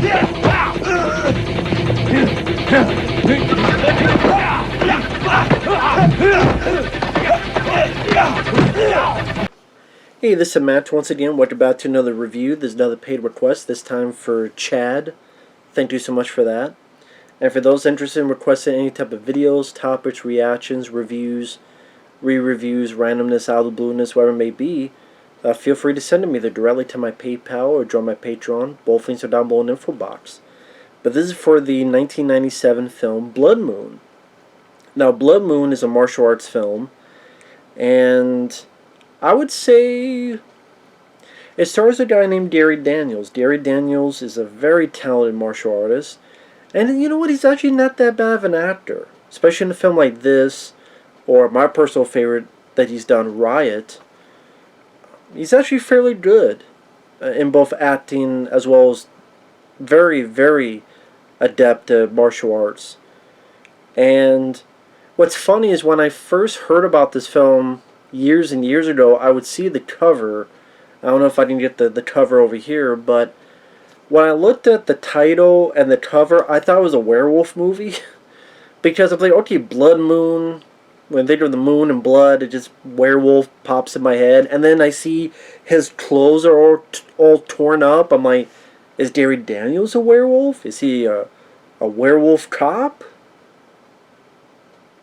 Hey, this is Matt once again. Welcome back to another review. There's another paid request, this time for Chad. Thank you so much for that. And for those interested in requesting any type of videos, topics, reactions, reviews, re-reviews, randomness, out of the blueness, whatever it may be, feel free to send them either directly to my PayPal or join my Patreon. Both links are down below in the info box. But this is for the 1997 film Bloodmoon. Now, Bloodmoon is a martial arts film, and I would say it stars a guy named Darren Daniels. Darren Daniels is a very talented martial artist, and you know what? He's actually not that bad of an actor, especially in a film like this, or my personal favorite that he's done, Riot. He's actually fairly good in both acting as well as very, very adept at martial arts. And what's funny is when I first heard about this film years and years ago, I would see the cover. I don't know if I can get the cover over here, but when I looked at the title and the cover, I thought it was a werewolf movie. Because I'm like, okay, Blood Moon. When they do the moon and blood, it just werewolf pops in my head. And then I see his clothes are all torn up. I'm like, is Darren Daniels a werewolf? Is he a werewolf cop?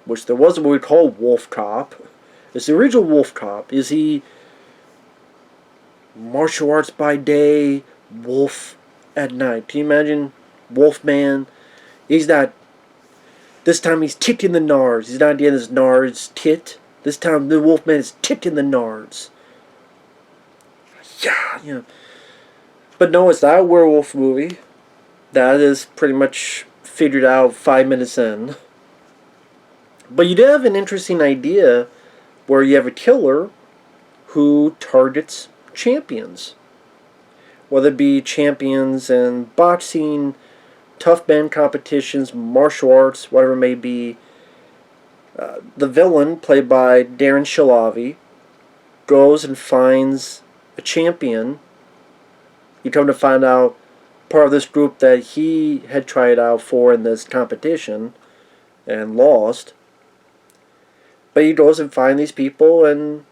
Which there was a movie called Wolf Cop. It's the original Wolf Cop. Is he martial arts by day, wolf at night? Can you imagine? Wolfman. He's not. This time he's kicking the nards. He's not getting his nards tit. This time the Wolfman is kicking the nards. Yeah. But no, it's not a werewolf movie. That is pretty much figured out 5 minutes in. But you do have an interesting idea where you have a killer who targets champions. Whether it be champions in boxing, tough band competitions, martial arts, whatever it may be. The villain, played by Darren Shahlavi, goes and finds a champion. You come to find out part of this group that he had tried out for in this competition and lost. But he goes and finds these people and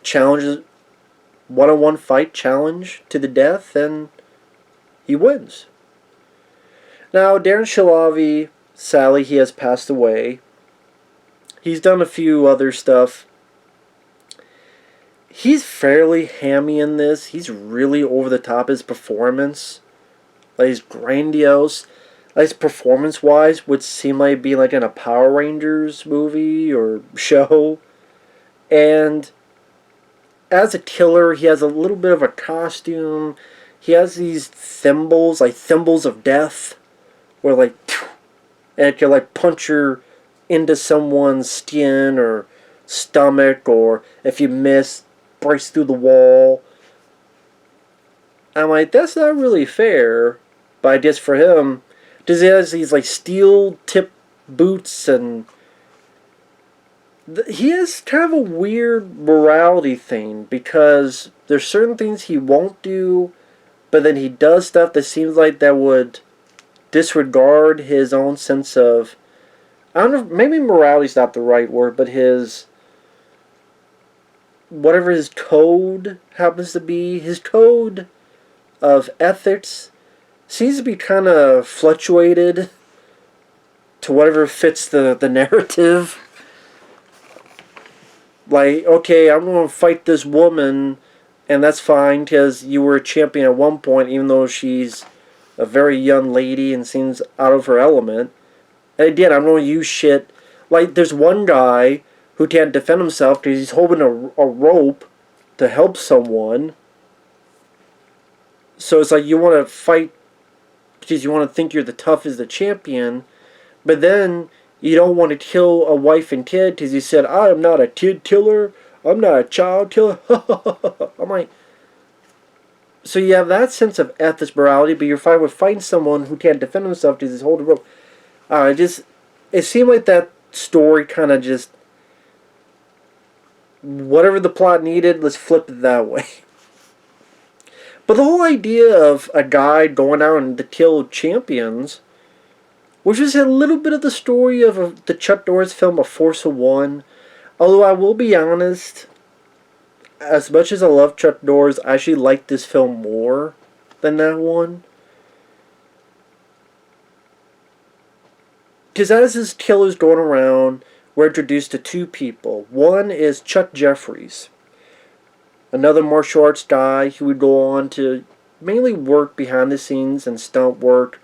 challenges, one-on-one fight challenge to the death, and he wins. Now, Darren Shahlavi, sadly, he has passed away. He's done a few other stuff. He's fairly hammy in this. He's really over the top. His performance, like, he's grandiose. Like, performance-wise, would seem like it'd be like in a Power Rangers movie or show. And as a killer, he has a little bit of a costume. He has these thimbles, like thimbles of death, where like, and it can like puncture into someone's skin or stomach, or if you miss, breaks through the wall. I'm like, that's not really fair. But I guess for him, because he has these like steel tip boots, and he has kind of a weird morality thing, because there's certain things he won't do, but then he does stuff that seems like that would disregard his own sense of, I don't know, maybe morality's not the right word, but his, whatever his code happens to be, his code of ethics seems to be kind of fluctuated to whatever fits the narrative. Like, okay, I'm going to fight this woman, and that's fine, because you were a champion at one point, even though she's a very young lady and seems out of her element. And again, I'm going to use shit. Like, there's one guy who can't defend himself because he's holding a rope to help someone. So it's like you want to fight because you want to think you're the toughest, the champion. But then you don't want to kill a wife and kid because you said, I am not a kid killer. I'm not a child killer. I'm like, so you have that sense of ethics, morality, but you're fine with fighting someone who can't defend himself because he's holding a rope. It seemed like that story kind of just, whatever the plot needed, let's flip it that way. But the whole idea of a guy going out to kill champions, which is a little bit of the story of the Chuck Norris film A Force of One. Although I will be honest, as much as I love Chuck Norris, I actually like this film more than that one. Because as this killer's going around, we're introduced to two people. One is Chuck Jeffries, another martial arts guy who would go on to mainly work behind the scenes and stunt work.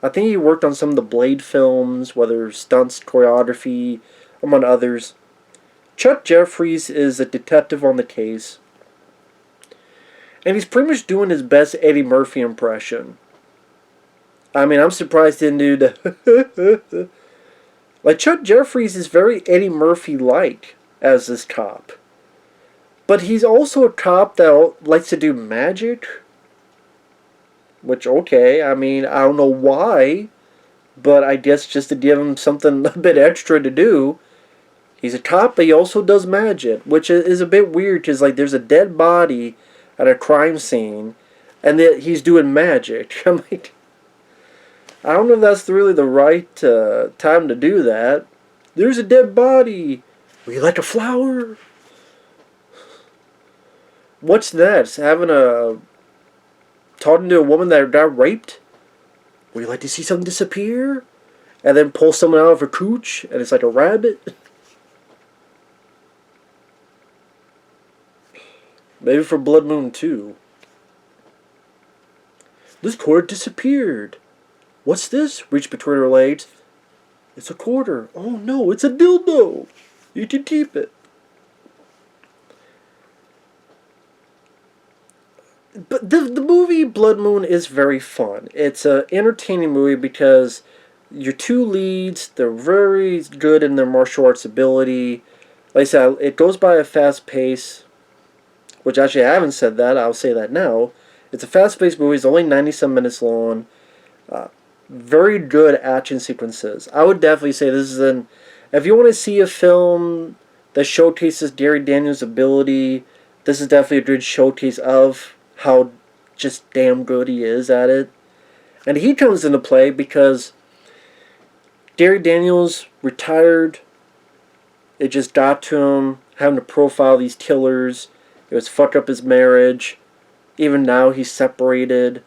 I think he worked on some of the Blade films, whether stunts, choreography, among others. Chuck Jeffries is a detective on the case, and he's pretty much doing his best Eddie Murphy impression. I mean, I'm surprised he didn't do the... Like, Chuck Jeffries is very Eddie Murphy-like as this cop. But he's also a cop that likes to do magic. Which, okay, I mean, I don't know why. But I guess just to give him something a bit extra to do. He's a cop, but he also does magic. Which is a bit weird, because, like, there's a dead body at a crime scene. And that he's doing magic. I'm like... I don't know if that's really the right time to do that. There's a dead body. Would you like a flower? What's that? Talking to a woman that got raped? Would you like to see something disappear? And then pull someone out of her cooch, and it's like a rabbit? Maybe for Bloodmoon 2. This cord disappeared. What's this? Reach between her legs. It's a quarter. Oh no, it's a dildo. You can keep it. But the movie Bloodmoon is very fun. It's an entertaining movie because your two leads, they're very good in their martial arts ability. Like I said, it goes by a fast pace. Which actually I haven't said that. I'll say that now. It's a fast-paced movie. It's only 97 minutes long. Very good action sequences. I would definitely say this is an... If you want to see a film that showcases Gary Daniels' ability, this is definitely a good showcase of how just damn good he is at it. And he comes into play because Gary Daniels retired. It just got to him, having to profile these killers. It was fucked up his marriage. Even now he's separated.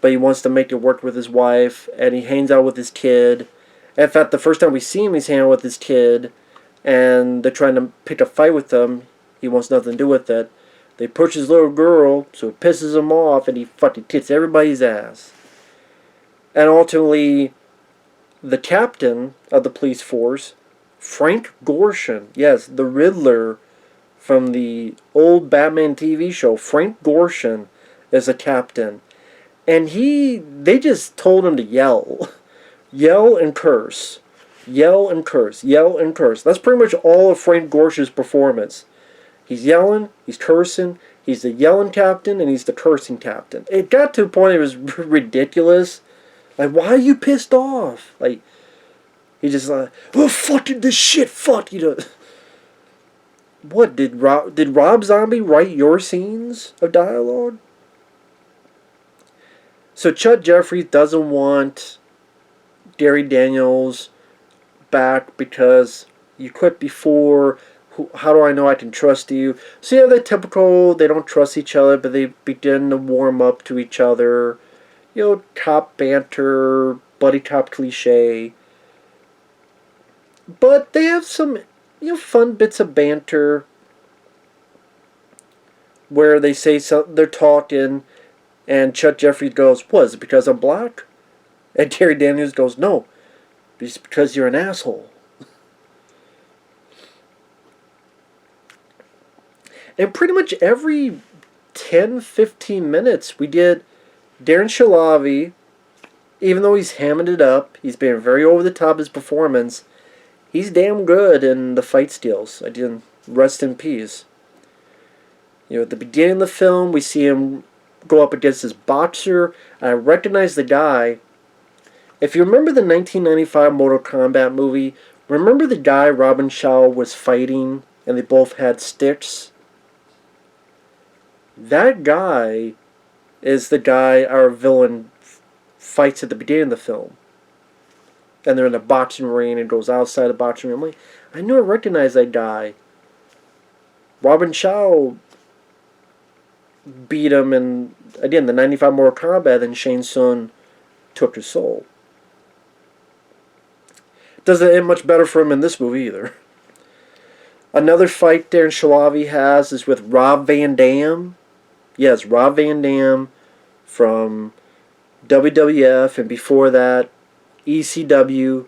But he wants to make it work with his wife, and he hangs out with his kid. In fact, the first time we see him, he's hanging out with his kid, and they're trying to pick a fight with him. He wants nothing to do with it. They push his little girl, so it pisses him off, and he fucking kicks everybody's ass. And ultimately, the captain of the police force, Frank Gorshin, yes, the Riddler from the old Batman TV show, Frank Gorshin is the captain. And they just told him to yell. Yell and curse. Yell and curse. Yell and curse. That's pretty much all of Frank Gorshin's performance. He's yelling, he's cursing, he's the yelling captain, and he's the cursing captain. It got to a point it was ridiculous. Like, why are you pissed off? Like, he just like, oh, fucking this shit, fuck, you know. What, did Rob Zombie write your scenes of dialogue? So Chuck Jeffries doesn't want Gary Daniels back because you quit before. How do I know I can trust you? So yeah, they're typical. They don't trust each other, but they begin to warm up to each other. You know, cop banter, buddy cop cliche. But they have some, fun bits of banter where they say something. They're talking. And Chuck Jeffries goes, what, is it because I'm black? And Gary Daniels goes, no, it's because you're an asshole. And pretty much every 10-15 minutes we get Darren Shahlavi, even though he's hamming it up, he's being very over the top his performance, he's damn good in the fight skills. I didn't rest in peace. At the beginning of the film, we see him go up against this boxer. I recognize the guy. If you remember the 1995 Mortal Kombat movie, remember the guy Robin Shaw was fighting and they both had sticks? That guy is the guy our villain fights at the beginning of the film. And they're in a boxing ring and goes outside the boxing ring. I'm like, I knew I recognized that guy. Robin Chow beat him in, again, the 95 Mortal Kombat, and Shang Tsung took his soul. Doesn't end much better for him in this movie either. Another fight Darren Shahlavi has is with Rob Van Dam. Yes, Rob Van Dam from WWF, and before that, ECW.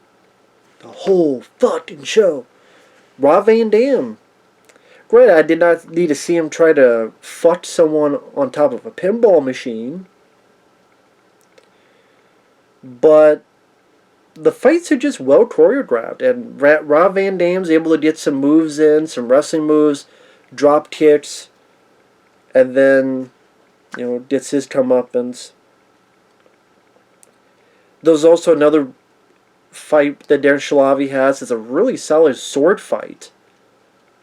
The whole fucking show. Rob Van Dam. Great, I did not need to see him try to fuck someone on top of a pinball machine. But the fights are just well choreographed, and Rob Van Dam's able to get some moves in, some wrestling moves, drop kicks, and then, gets his comeuppance. There's also another fight that Darren Shahlavi has. It's a really solid sword fight,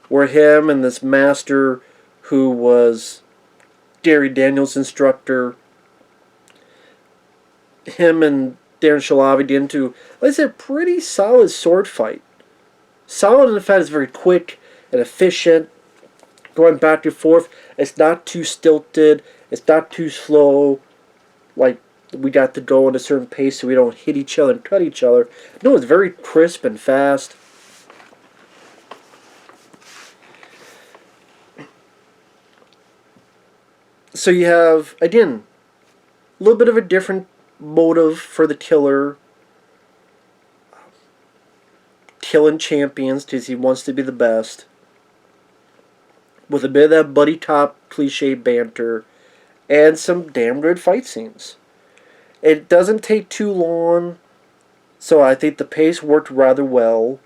where him and this master, who was Gary Daniels' instructor, him and Darren Shahlavi get into, like I said, pretty solid sword fight. Solid in the fact it's very quick and efficient, going back and forth. It's not too stilted. It's not too slow. Like, we got to go at a certain pace so we don't hit each other and cut each other. No, it's very crisp and fast. So you have, again, a little bit of a different motive for the killer. Killing champions because he wants to be the best. With a bit of that buddy cop cliche banter. And some damn good fight scenes. It doesn't take too long, so I think the pace worked rather well.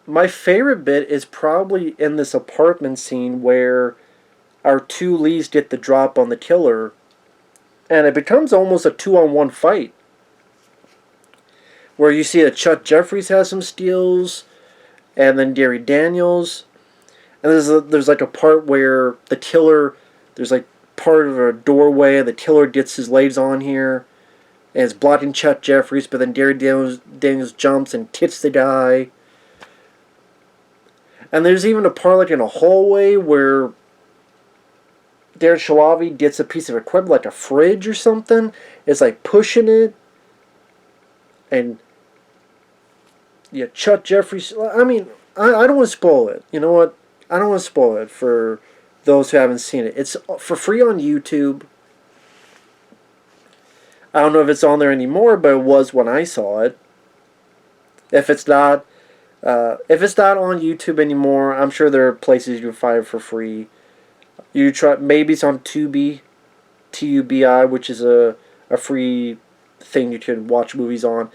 My favorite bit is probably in this apartment scene where our two leads get the drop on the killer, and it becomes almost a 2-on-1 fight. Where you see that Chuck Jeffries has some steals, and then Gary Daniels. And there's like a part where the killer, there's like part of a doorway, and the killer gets his legs on here, and is blocking Chuck Jeffries, but then Gary Daniels jumps and hits the guy. And there's even a part like in a hallway where Darren Shahlavi gets a piece of equipment, like a fridge or something, is like pushing it, and Chuck Jeffries, I mean, I don't want to spoil it. You know what? I don't want to spoil it for those who haven't seen it. It's for free on YouTube. I don't know if it's on there anymore, but it was when I saw it. If it's not on YouTube anymore, I'm sure there are places you can find it for free. You try, maybe it's on Tubi, Tubi, which is a free thing you can watch movies on.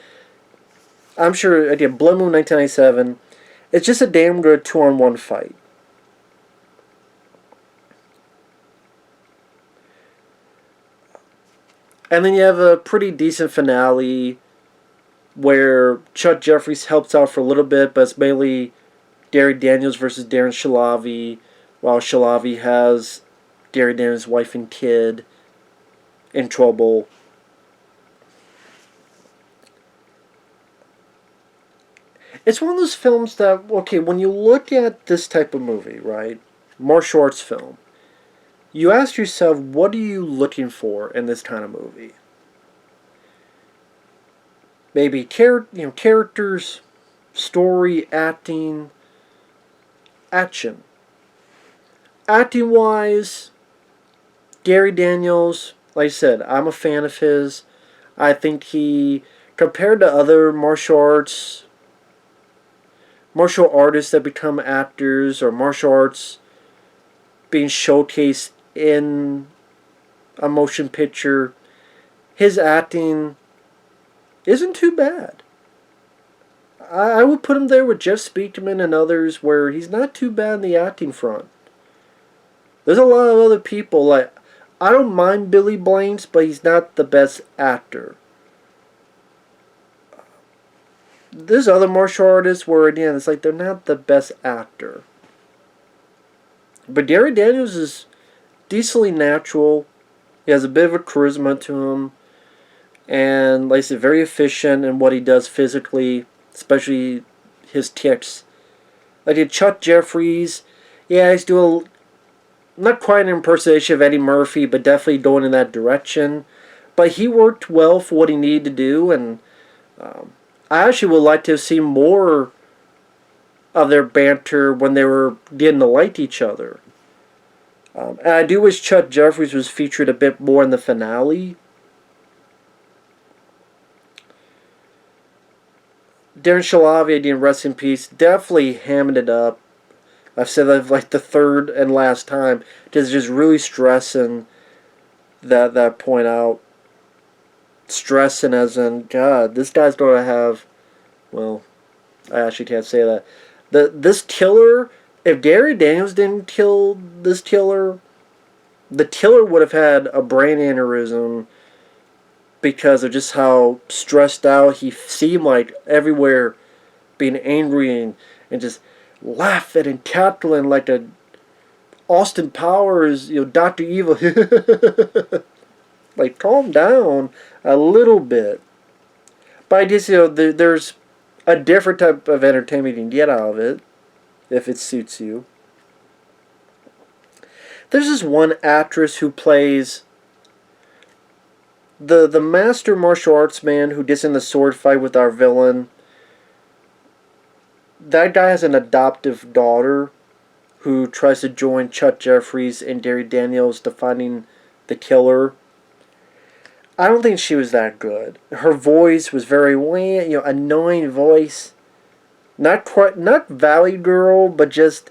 I'm sure, again, Bloodmoon 1997. It's just a damn good 2-on-1 fight. And then you have a pretty decent finale where Chuck Jeffries helps out for a little bit, but it's mainly Gary Daniels versus Darren Shahlavi, while Shahlavi has Gary Daniels' wife and kid in trouble. It's one of those films that, okay, when you look at this type of movie, right, martial arts film, you ask yourself, what are you looking for in this kind of movie? Maybe characters, story, acting, action. Acting-wise, Gary Daniels, like I said, I'm a fan of his. I think he, compared to other martial artists that become actors, or martial arts being showcased in a motion picture, his acting isn't too bad. I would put him there with Jeff Speakman and others where he's not too bad in the acting front. There's a lot of other people, like, I don't mind Billy Blanks, but he's not the best actor. There's other martial artists where, again, it's like they're not the best actor. But Darren Daniels is decently natural. He has a bit of a charisma to him. And, like I said, very efficient in what he does physically, especially his ticks. Like in Chuck Jeffries, yeah, he's doing not quite an impersonation of Eddie Murphy, but definitely going in that direction. But he worked well for what he needed to do, and I actually would like to see more of their banter when they were getting to like each other. And I do wish Chuck Jeffries was featured a bit more in the finale. Darren Shahlavi, again, rest in peace, definitely hammed it up. I've said that like the third and last time. Just really stressing that point out. Stressing as in, God, this guy's going to have, well, I actually can't say that. This killer, if Gary Daniels didn't kill this killer, the killer would have had a brain aneurysm because of just how stressed out he seemed like everywhere, being angry and just laughing and cackling like a Austin Powers, Dr. Evil. Like, calm down a little bit. But I guess, there's a different type of entertainment you can get out of it, if it suits you. There's this one actress who plays the master martial arts man who gets in the sword fight with our villain. That guy has an adoptive daughter who tries to join Chuck Jeffries and Gary Daniels to finding the killer. I don't think she was that good. Her voice was very annoying voice. Not Valley Girl, but just,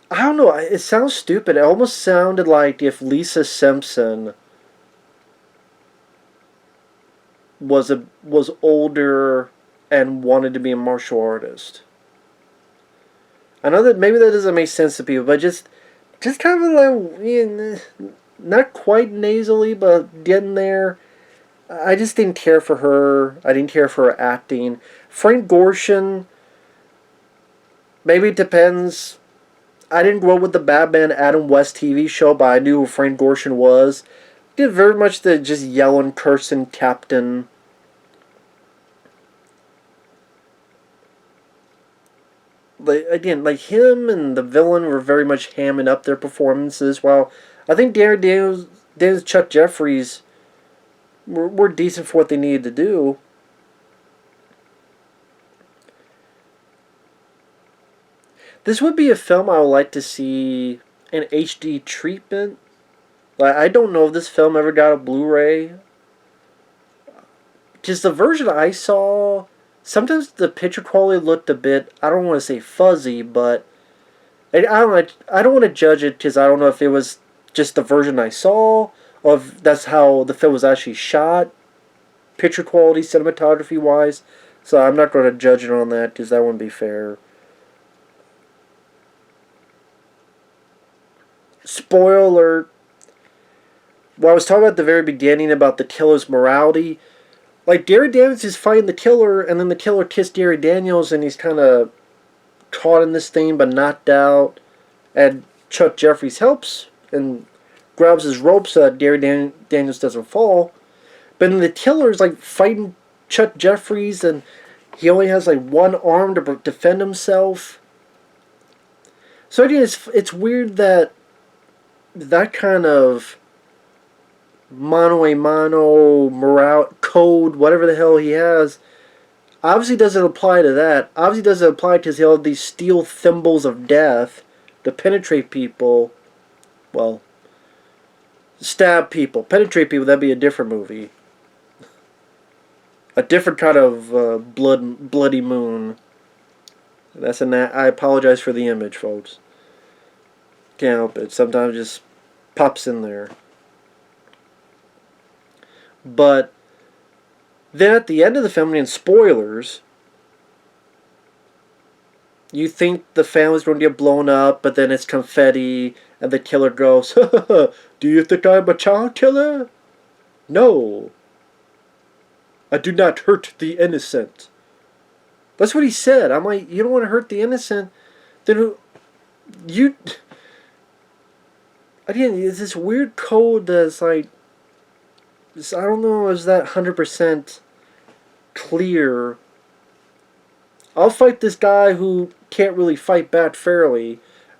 I don't know. It sounds stupid. It almost sounded like if Lisa Simpson was older and wanted to be a martial artist. I know that maybe that doesn't make sense to people, but just kind of like, not quite nasally, but getting there. I just didn't care for her. I didn't care for her acting. Frank Gorshin, maybe it depends. I didn't grow up with the Batman Adam West TV show, but I knew who Frank Gorshin was. Did very much the just yelling, cursing captain. Like him and the villain were very much hamming up their performances, while I think Darren Daniels, Chuck Jeffries were decent for what they needed to do. This would be a film I would like to see in HD treatment. Like, I don't know if this film ever got a Blu-ray. Just the version I saw, sometimes the picture quality looked a bit, I don't want to say fuzzy, but I don't want to judge it because I don't know if it was just the version I saw or if that's how the film was actually shot, picture quality, cinematography wise. So I'm not going to judge it on that because that wouldn't be fair. Spoiler alert. Well, I was talking about at the very beginning about the killer's morality. Like, Gary Daniels is fighting the killer, and then the killer kissed Gary Daniels, and he's kind of caught in this thing but knocked out. And Chuck Jeffries helps and grabs his rope so that Gary Daniels doesn't fall. But then the killer's like fighting Chuck Jeffries, and he only has like one arm to defend himself. So again, it's weird that kind of mano a mano morale code, whatever the hell he has, obviously doesn't apply to that. Obviously doesn't apply because he'll have these steel thimbles of death to penetrate people. Well, stab people, penetrate people. That'd be a different movie. A different kind of bloody moon. I apologize for the image, folks. Can't help it. Sometimes it just pops in there. But then at the end of the film, in spoilers, you think the family's going to get blown up, but then it's confetti, and the killer goes, "Do you think I'm a child killer? No. I do not hurt the innocent." That's what he said. I'm like, you don't want to hurt the innocent? Then you again, it's this weird code that's like, I don't know, is that 100% clear? I'll fight this guy who can't really fight back fairly,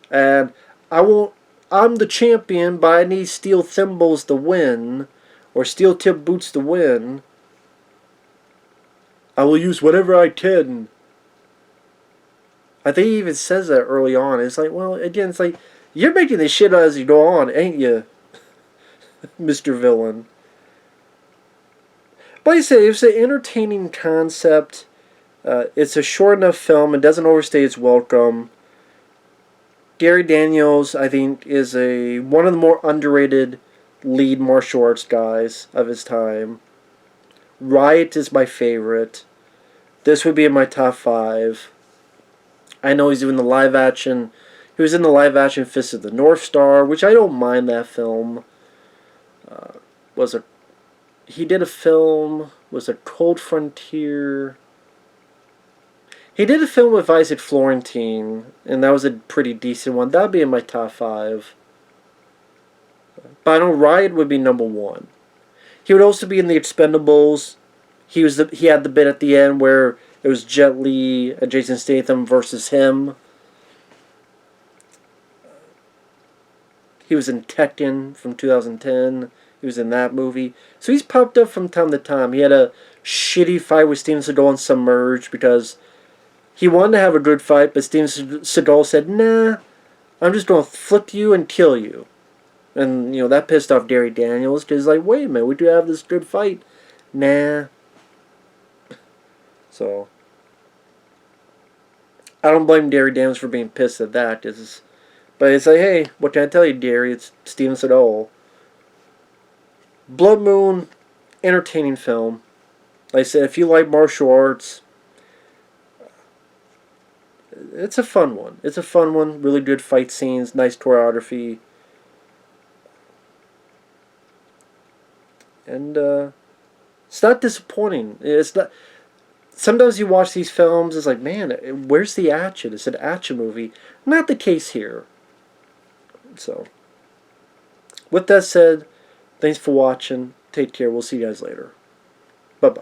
and I won't. I'm the champion, but I need steel thimbles to win, or steel tip boots to win. I will use whatever I can. I think he even says that early on. It's like, well, again, it's like, you're making this shit as you go on, ain't you, Mr. Villain? But like I say, it's an entertaining concept. It's a short enough film. It doesn't overstay its welcome. Gary Daniels, I think, is one of the more underrated lead martial arts guys of his time. Riot is my favorite. This would be in my top 5. I know he's doing the live action. He was in the live action Fist of the North Star, which I don't mind that film. He did a film, was a Cold Frontier. He did a film with Isaac Florentine, and that was a pretty decent one. That would be in my top 5. But I know Riot would be number 1. He would also be in The Expendables. He had the bit at the end where it was Jet Li and Jason Statham versus him. He was in Tekken from 2010. He was in that movie. So he's popped up from time to time. He had a shitty fight with Steven Seagal in Submerged because he wanted to have a good fight, but Steven Seagal said, nah, I'm just going to flip you and kill you. And, that pissed off Gary Daniels because he's like, wait a minute, we do have this good fight. Nah. So, I don't blame Gary Daniels for being pissed at that. But it's like, hey, what can I tell you, Gary? It's Steven Seagal. Bloodmoon, entertaining film. Like I said, if you like martial arts, it's a fun one. It's a fun one. Really good fight scenes, nice choreography. And it's not disappointing. It's not. Sometimes you watch these films, it's like, man, where's the action? It's an action movie. Not the case here. So, with that said, thanks for watching. Take care. We'll see you guys later. Bye-bye.